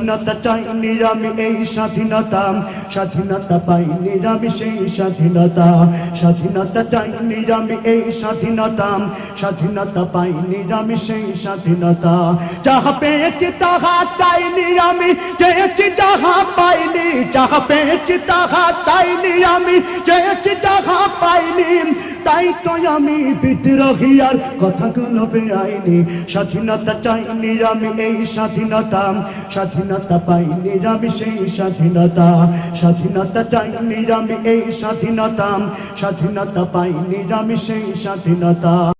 স্বাধীনতা চাইনি আমি এই স্বাধীনতা, স্বাধীনতা পাইনি আমি সেই স্বাধীনতা, স্বাধীনতা চাইনি আমি এই স্বাধীনতা, স্বাধীনতা পাইনি আমি সেই স্বাধীনতা। যাহা পেয়েছি তাহা চাইনি আমি, চেয়েছি যাহা পাইনি, যাহা পেয়েছি তাহা চাইনি আমি, চেয়েছি যাহা পাইনি, তাই তো আমি বিদ্রোহী আর কথাগুলো বেআইনি। স্বাধীনতা চাইনি আমি এই স্বাধীনতা, স্বাধীনতা পাইনি আমি সেই স্বাধীনতা, স্বাধীনতা চাইনি আমি এই স্বাধীনতা, স্বাধীনতা পাইনি আমি সেই স্বাধীনতা।